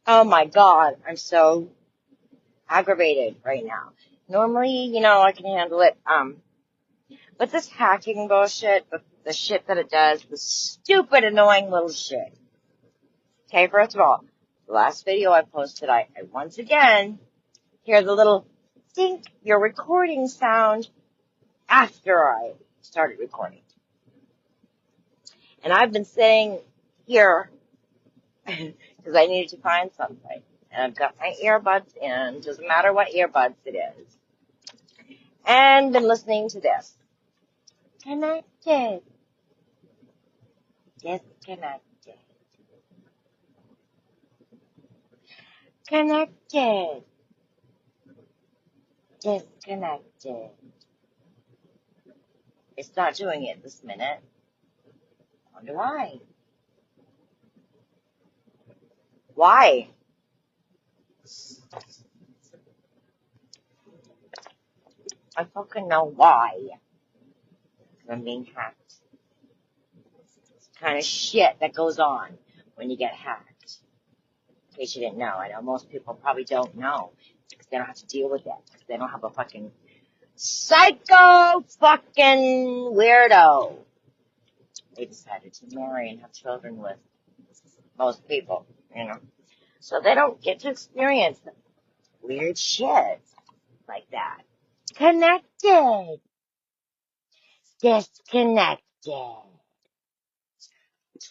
Oh my God, I'm so aggravated right now. Normally, I can handle it. But this hacking bullshit, the shit that it does, the stupid, annoying little shit. Okay, first of all, the last video I posted, I once again hear the little think your recording sound after I started recording. And I've been sitting here because I needed to find something. And I've got my earbuds in, doesn't matter what earbuds it is. And been listening to this. Connected. Disconnected. Connected. Disconnected. It's not doing it this minute. I wonder why. Why? I fucking know why. I'm being hacked. It's the kind of shit that goes on when you get hacked. In case you didn't know. I know most people probably don't know because they don't have to deal with it. Because they don't have a fucking psycho fucking weirdo they decided to marry and have children with. Most people, So they don't get to experience weird shit like that. Connected. Disconnected.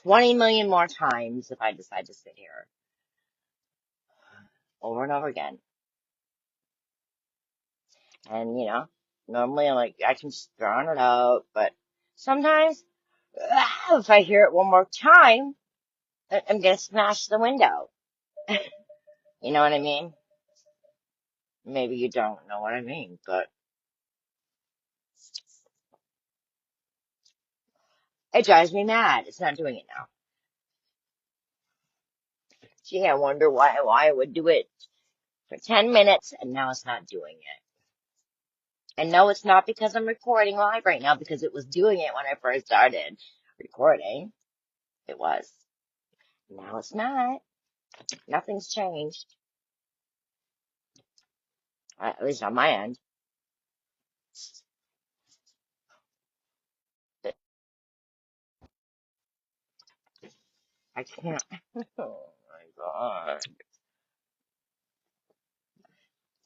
20 million more times if I decide to sit here. Over and over again. And, normally I can just drown it out, but sometimes, if I hear it one more time, I'm gonna smash the window. You know what I mean? Maybe you don't know what I mean, but it drives me mad. It's not doing it now. Gee, I wonder why I would do it for 10 minutes and now it's not doing it. And no, it's not because I'm recording live right now because it was doing it when I first started recording. It was. Now it's not. Nothing's changed. At least on my end. I can't. Oh my God.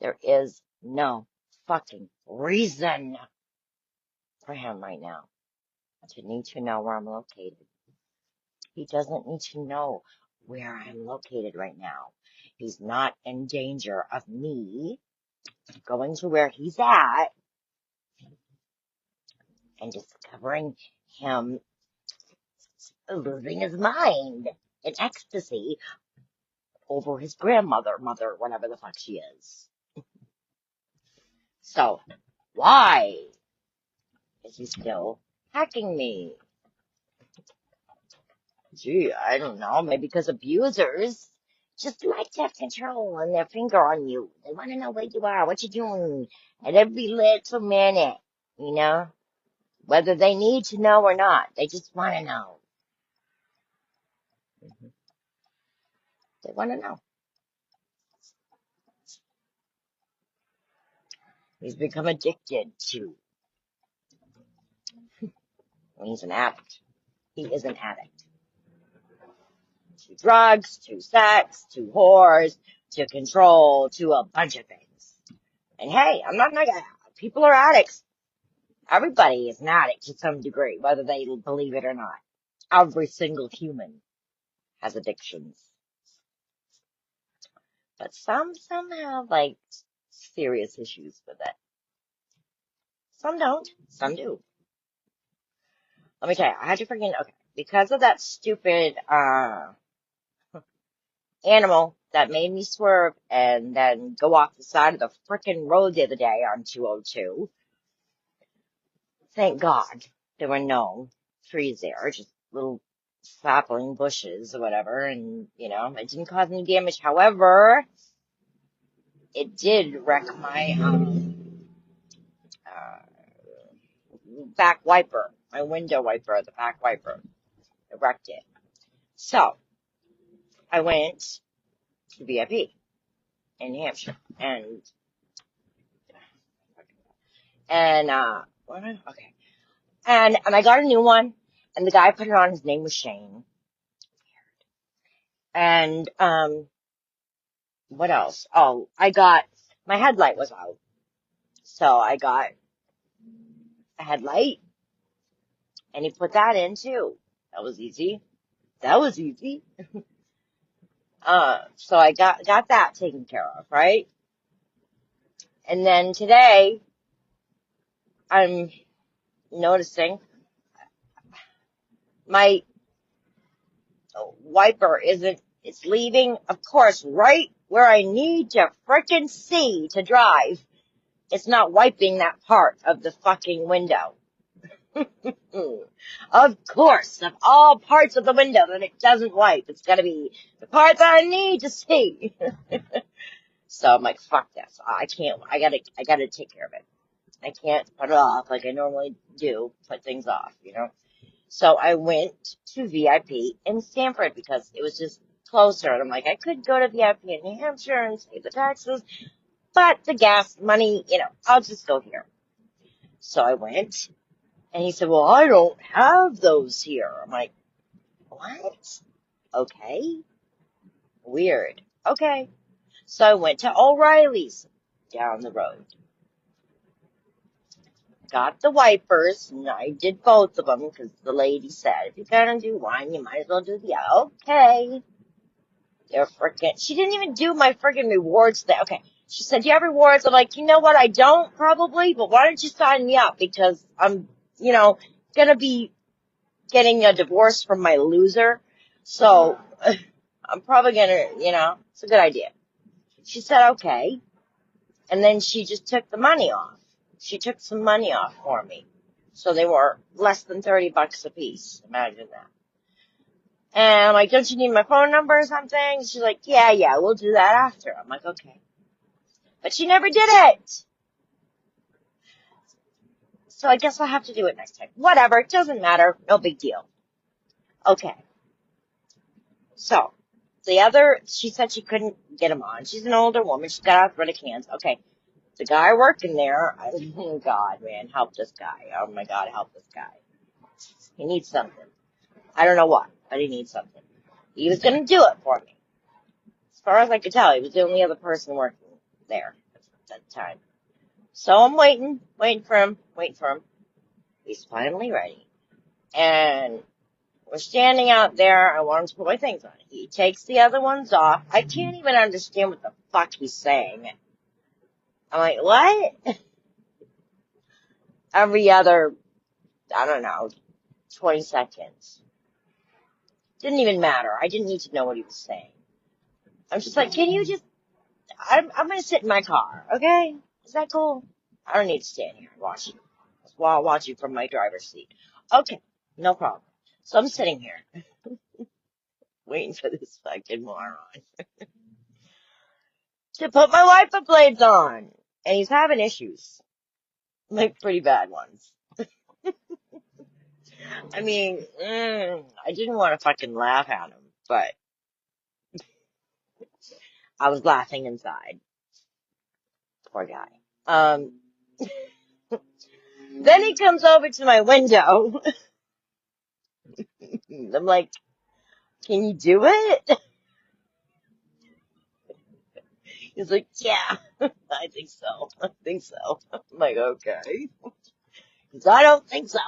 There is no fucking reason for him right now to need to know where I'm located. He doesn't need to know where I'm located right now. He's not in danger of me going to where he's at and discovering him losing his mind in ecstasy over his grandmother, mother, whatever the fuck she is. So, why is he still hacking me? Gee, I don't know. Maybe because abusers just like to have control and their finger on you. They want to know where you are, what you're doing at every little minute, whether they need to know or not. They just want to know. They want to know. He's become addicted to. He's an addict. He is an addict. To drugs, to sex, to whores, to control, to a bunch of things. And hey, I'm not gonna, people are addicts. Everybody is an addict to some degree, whether they believe it or not. Every single human has addictions. But some have serious issues with it. Some don't. Some do. Let me tell you, I had to okay, because of that stupid, animal that made me swerve and then go off the side of the frickin' road the other day on 202. Thank God there were no trees there, just little sapling bushes or whatever, and, it didn't cause any damage. However, it did wreck my, back wiper, my window wiper, the back wiper. It wrecked it. So, I went to VIP in New Hampshire, and okay, and I got a new one, and the guy put it on. His name was Shane, and what else? Oh, I got my headlight was out, so I got a headlight, and he put that in too. That was easy. That was easy. So I got that taken care of, right? And then today, I'm noticing my wiper it's leaving, of course, right where I need to frickin' see to drive. It's not wiping that part of the fucking window. Of course, of all parts of the window that it doesn't wipe, it's gotta be the part that I need to see. So I'm like, fuck this. I gotta take care of it. I can't put it off like I normally do, put things off, you know? So I went to VIP in Stanford because it was just closer. And I'm like, I could go to VIP in New Hampshire and save the taxes, but the gas money, I'll just go here. So I went, and he said, well, I don't have those here. I'm like, what? Okay. Weird. Okay. So I went to O'Reilly's down the road. Got the wipers, and I did both of them because the lady said, if you're gonna do one, you might as well do the other. Okay. They're freaking, she didn't even do my freaking rewards thing. Okay. She said, do you have rewards? I'm like, you know what? I don't probably, but why don't you sign me up? Because I'm, gonna be getting a divorce from my loser. So I'm probably gonna, it's a good idea. She said, okay. And then she just took the money off. She took some money off for me. So they were less than $30 a piece. Imagine that. And I'm like, don't you need my phone number or something? She's like, yeah, we'll do that after. I'm like, okay. But she never did it. So I guess I'll have to do it next time. Whatever. It doesn't matter. No big deal. Okay. So she said she couldn't get them on. She's an older woman. She's got arthritic hands. Okay. The guy working there, oh God, man, help this guy. Oh my God, help this guy. He needs something. I don't know what, but he needs something. He was going to do it for me. As far as I could tell, he was the only other person working there at that time. So I'm waiting for him. He's finally ready. And we're standing out there. I want him to put my things on. He takes the other ones off. I can't even understand what the fuck he's saying. I'm like, what? Every other, I don't know, 20 seconds. Didn't even matter. I didn't need to know what he was saying. I'm just like, can you just, I'm going to sit in my car, okay? Is that cool? I don't need to stand here and watch you while watching from my driver's seat. Okay, no problem. So I'm sitting here waiting for this fucking moron to put my wiper blades on. And he's having issues. Like pretty bad ones. I mean, I didn't want to fucking laugh at him, but I was laughing inside. Poor guy. Then he comes over to my window. I'm like, can you do it? He's like, yeah, I think so. I'm like, okay. Because I don't think so.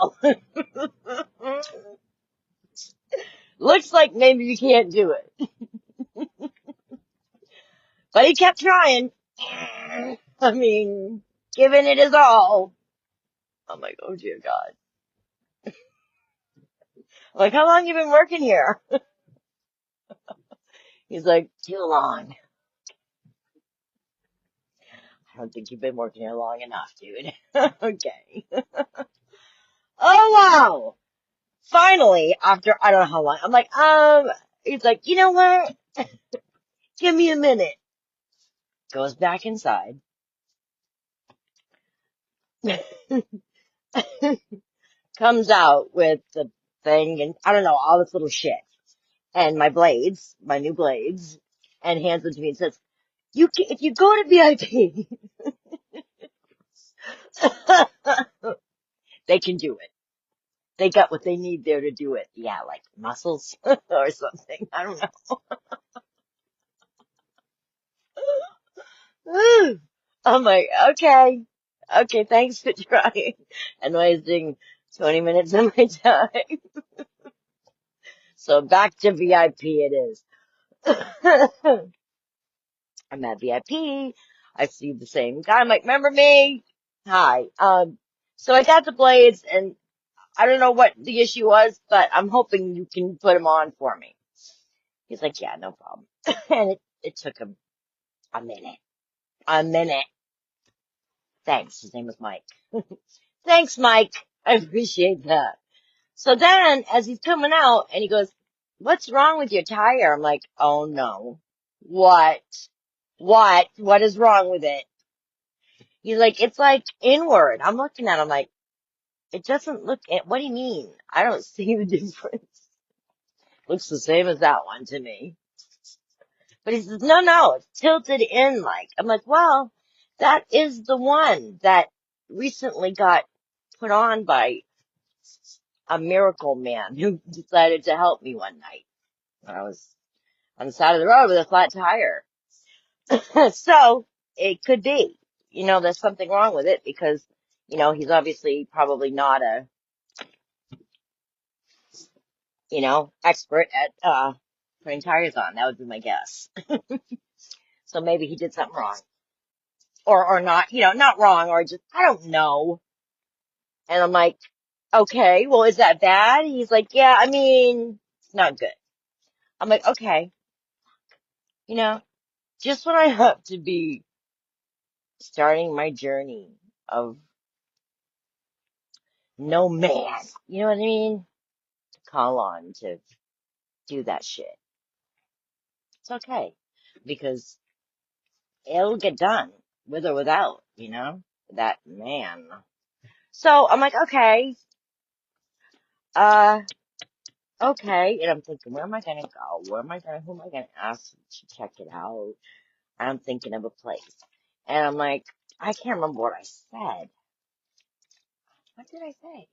Looks like maybe you can't do it. But he kept trying. I mean, giving it his all. I'm like, oh dear God. I'm like, how long you been working here? He's like, too long. I don't think you've been working here long enough, dude. Okay. Oh wow. Finally, after I don't know how long, I'm like, he's like, you know what? Give me a minute. Goes back inside. Comes out with the thing and I don't know, all this little shit. and my blades, my new blades, and hands them to me and says, if you go to VIP, they can do it. They got what they need there to do it. Yeah, like muscles or something. I don't know. I'm like, okay. Okay, thanks for trying. And wasting 20 minutes of my time. So back to VIP it is. I'm at VIP. I see the same guy. I'm like, remember me? Hi. So I got the blades and I don't know what the issue was, but I'm hoping you can put them on for me. He's like, yeah, no problem. And it took him a minute. A minute. Thanks. His name was Mike. Thanks, Mike. I appreciate that. So then, as he's coming out, and he goes, what's wrong with your tire? I'm like, oh no. What? What? What is wrong with it? He's like, it's like inward. I'm looking at him like, it doesn't look, what do you mean? I don't see the difference. Looks the same as that one to me. But he says, no, it's tilted in like. I'm like, well, that is the one that recently got put on by a miracle man who decided to help me one night when I was on the side of the road with a flat tire. So it could be, there's something wrong with it because, he's obviously probably not a, expert at, putting tires on. That would be my guess. So maybe he did something wrong or not, not wrong or just, I don't know. And I'm like, okay, well, is that bad? He's like, yeah, I mean, it's not good. I'm like, okay, you know, just when I have to be starting my journey of no man, you know what I mean? To call on to do that shit. It's okay because it'll get done with or without, that man. So I'm like, okay, uh, okay. And I'm thinking, where am I going to go? Who am I going to ask to check it out? I'm thinking of a place. And I'm like, I can't remember what I said. What did I say?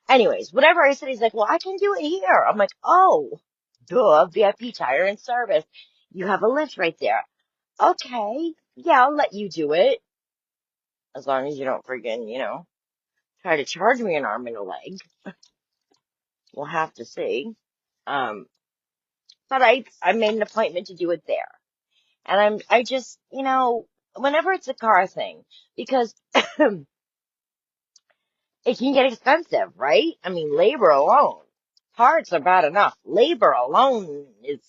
Anyways, whatever I said, he's like, well, I can do it here. I'm like, oh, duh, VIP tire and service. You have a list right there. Okay, yeah, I'll let you do it. As long as you don't friggin', try to charge me an arm and a leg. We'll have to see. Um, but I made an appointment to do it there. And I just, whenever it's a car thing, because it can get expensive, right? I mean, labor alone. Parts are bad enough. Labor alone is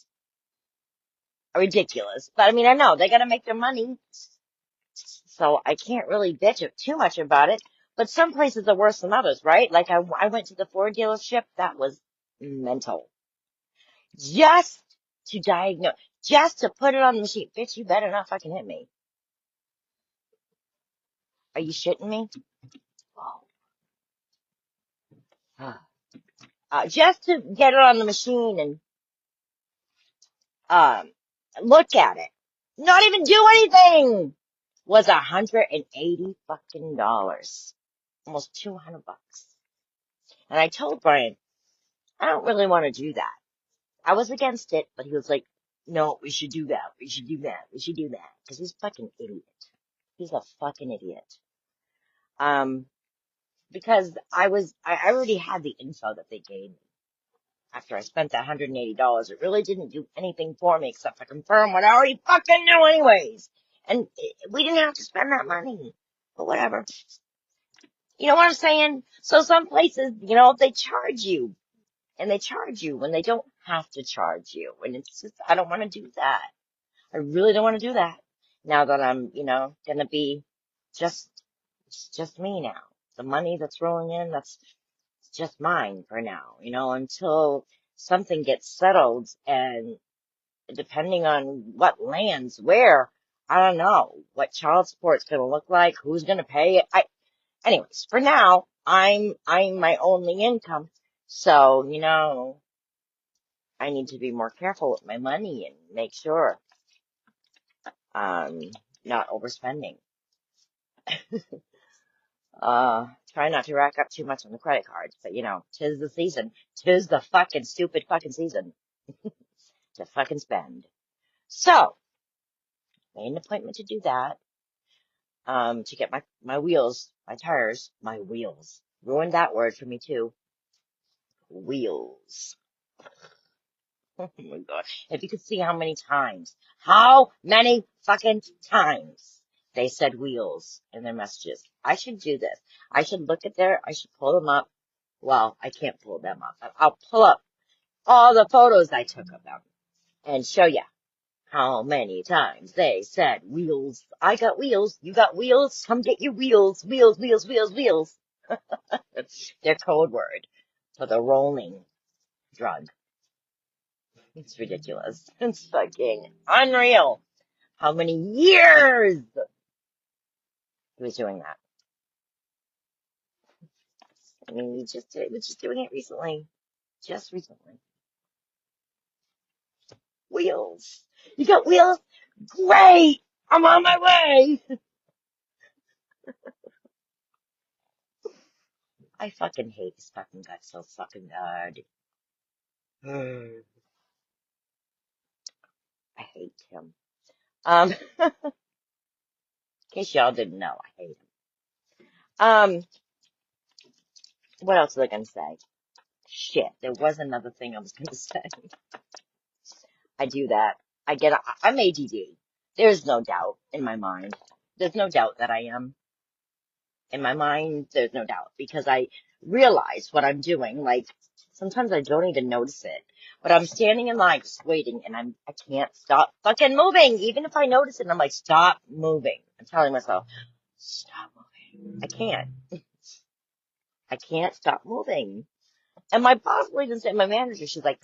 ridiculous. But I mean, I know they gotta make their money. So I can't really bitch too much about it. But some places are worse than others, right? Like I went to the Ford dealership. That was mental. Just to diagnose, just to put it on the machine. Bitch, you better not fucking hit me. Are you shitting me? Oh. Just to get it on the machine and um, look at it, not even do anything, was $180 fucking dollars, almost $200. And I told Brian, I don't really want to do that. I was against it, but he was like, no, we should do that. We should do that. We should do that. Because he's a fucking idiot. He's a fucking idiot. Because I already had the info that they gave me. After I spent that $180, it really didn't do anything for me except for confirm what I already fucking knew anyways. And we didn't have to spend that money. But whatever. You know what I'm saying? So some places, they charge you. And they charge you when they don't have to charge you. And it's just, I don't want to do that. I really don't want to do that. Now that I'm, gonna be it's just me now. The money that's rolling in, that's just mine for now, until something gets settled and depending on what lands where, I don't know what child support's going to look like, who's going to pay it. Anyways, for now, I'm my only income. So, I need to be more careful with my money and make sure not overspending. Try not to rack up too much on the credit cards, but you know, 'tis the season. 'Tis the fucking stupid fucking season to fucking spend. So, made an appointment to do that, to get my wheels, my tires, my wheels. Ruined that word for me too. Wheels. Oh my God. If you could see how many fucking times they said wheels in their messages. I should do this. I should I should pull them up. Well, I can't pull them up, but I'll pull up all the photos I took of them and show you how many times they said wheels. I got wheels. You got wheels. Come get your wheels. Wheels, wheels, wheels, wheels. That's their code word for the rolling drug. It's ridiculous. It's fucking unreal. How many years he was doing that? I mean, he was just doing it recently. Just recently. Wheels. You got wheels? Great! I'm on my way! I fucking hate this fucking guy so fucking bad. I hate him. In case y'all didn't know, I hate him. What else was I gonna say? Shit, there was another thing I was gonna say. I do that. I'm ADD. There's no doubt in my mind. There's no doubt that I am. In my mind, there's no doubt because I realize what I'm doing. Like, sometimes I don't even notice it. But I'm standing in line just waiting and I can't stop fucking moving. Even if I notice it, I'm like, stop moving. I'm telling myself, stop moving. I can't stop moving. And my boss will even say, my manager, she's like,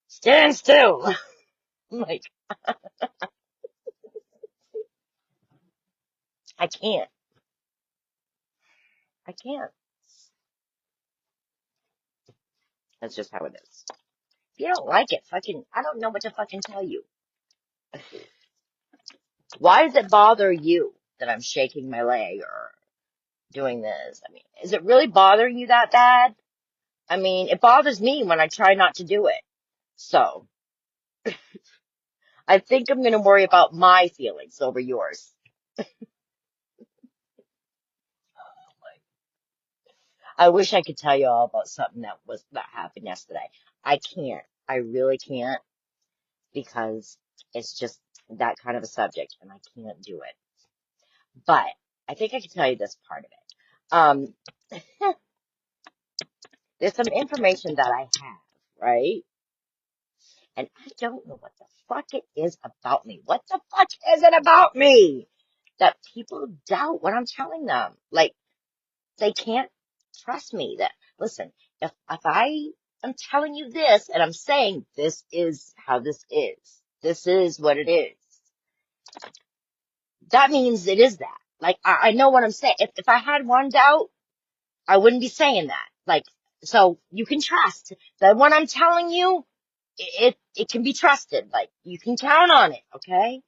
stand still. I'm like, I can't. I can't. That's just how it is. If you don't like it, I don't know what to fucking tell you. Why does it bother you that I'm shaking my leg or doing this? I mean, is it really bothering you that bad? I mean, it bothers me when I try not to do it. So, I think I'm going to worry about my feelings over yours. I wish I could tell you all about something that happened yesterday. I can't. I really can't because it's just that kind of a subject and I can't do it. But I think I can tell you this part of it. There's some information that I have, right? And I don't know what the fuck it is about me. What the fuck is it about me that people doubt what I'm telling them? Like, they can't trust me. Listen, if I am telling you this and I'm saying this is how this is what it is, that means it is that. Like, I know what I'm saying. If I had one doubt, I wouldn't be saying that. Like, so you can trust that what I'm telling you, it can be trusted. Like, you can count on it, okay?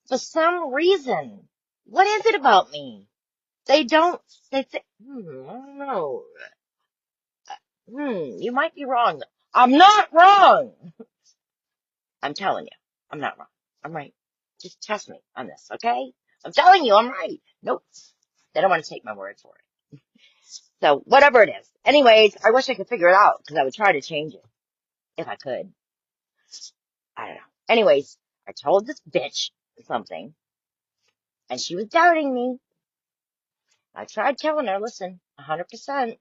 For some reason, what is it about me? They say, I don't know. You might be wrong. I'm not wrong. I'm telling you, I'm not wrong. I'm right. Just trust me on this, okay? I'm telling you, I'm right. Nope. They don't want to take my word for it. So, whatever it is. Anyways, I wish I could figure it out because I would try to change it if I could. I don't know. Anyways, I told this bitch something and she was doubting me. I tried telling her, listen, 100%.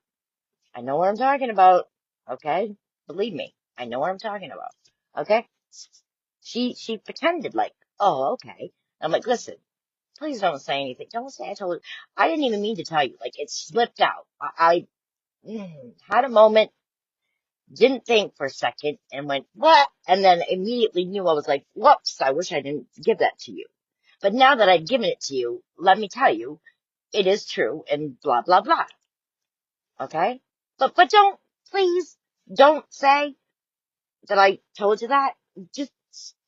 I know what I'm talking about. Okay? Believe me. I know what I'm talking about. Okay? She pretended like, oh, okay. I'm like, listen, please don't say anything. Don't say I told you. I didn't even mean to tell you. Like, it slipped out. I had a moment, didn't think for a second, and went, what? And then immediately knew I was like, whoops, I wish I didn't give that to you. But now that I've given it to you, let me tell you, it is true and blah, blah, blah. Okay? But please don't say that I told you that? Just,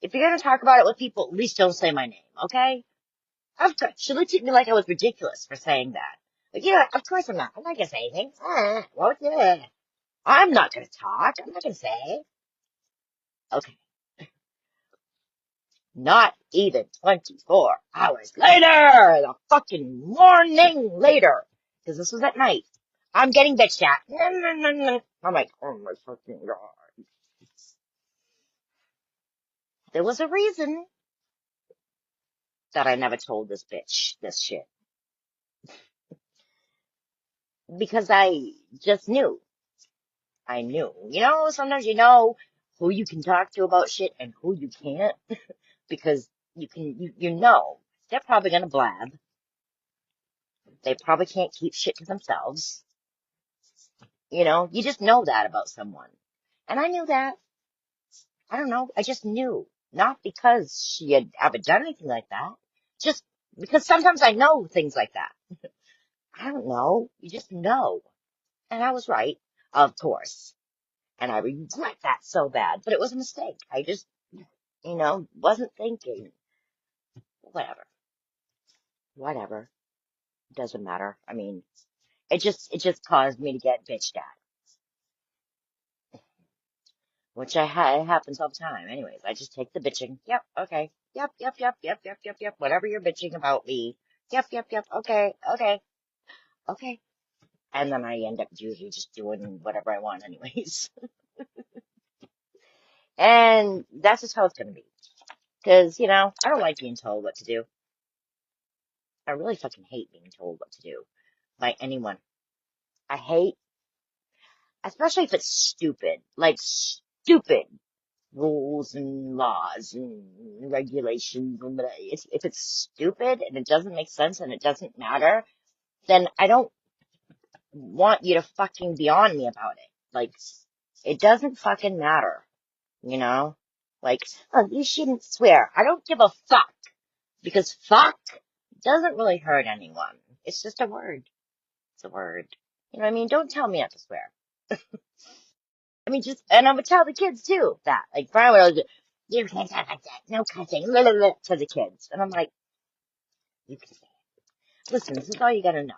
if you're going to talk about it with people, at least don't say my name, okay? She looked at me like I was ridiculous for saying that. Like, yeah, of course I'm not. I'm not going to say anything. What? I'm not going to talk. I'm not going to say. Okay. Not even 24 hours later, the fucking morning later, because this was at night. I'm getting bitched at. I'm like, oh my fucking god. There was a reason that I never told this bitch this shit. Because I just knew. I knew. You know, sometimes you know who you can talk to about shit and who you can't. Because you know, they're probably gonna blab. They probably can't keep shit to themselves. You know, you just know that about someone. And I knew that. I don't know. I just knew. Not because she had ever done anything like that. Just because sometimes I know things like that. I don't know. You just know. And I was right, of course. And I regret that so bad. But it was a mistake. I just, wasn't thinking. Whatever. Whatever. Doesn't matter. I mean, it just caused me to get bitched at. Which it happens all the time. Anyways, I just take the bitching. Yep, okay. Yep, yep, yep, yep, yep, yep, yep. Whatever you're bitching about me. Yep, yep, yep. Okay, okay, okay. And then I end up usually just doing whatever I want anyways. And that's just how it's gonna be. Because, I don't like being told what to do. I really fucking hate being told what to do by anyone. I hate, especially if it's stupid. Like, stupid rules and laws and regulations. And if it's stupid and it doesn't make sense and it doesn't matter, then I don't want you to fucking be on me about it. Like, it doesn't fucking matter, you know? Like, oh, you shouldn't swear. I don't give a fuck. Because fuck doesn't really hurt anyone. It's just a word. It's a word. You know what I mean? Don't tell me not to swear. I mean, and I would tell the kids too that. Like, Brian would always be, you can't talk like that. No cussing. Blah, blah, blah, to the kids. And I'm like, you can say it. Listen, this is all you gotta know.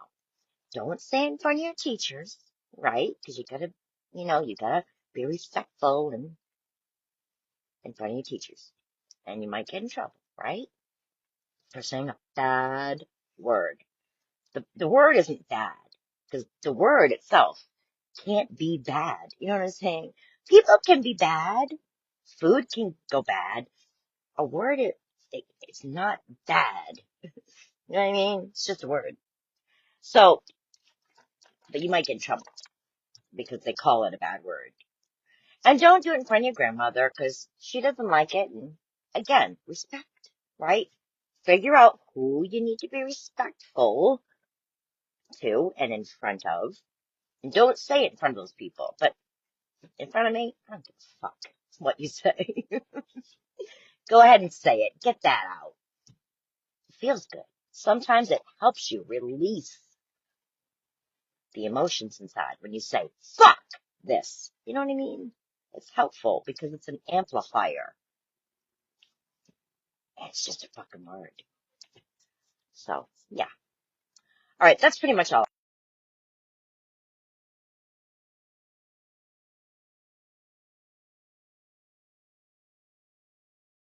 Don't say it in front of your teachers, right? Because you gotta be respectful and in front of your teachers. And you might get in trouble, right? For saying a bad word. The word isn't bad. Because the word itself can't be bad. You know what I'm saying? People can be bad. Food can go bad. A word, it's not bad. You know what I mean? It's just a word. So, but you might get in trouble because they call it a bad word. And don't do it in front of your grandmother because she doesn't like it. And again, respect, right? Figure out who you need to be respectful to and in front of. And don't say it in front of those people. But in front of me, I don't give a fuck what you say. Go ahead and say it. Get that out. It feels good. Sometimes it helps you release the emotions inside when you say, fuck this. You know what I mean? It's helpful because it's an amplifier. It's just a fucking word. So, yeah. All right, that's pretty much all.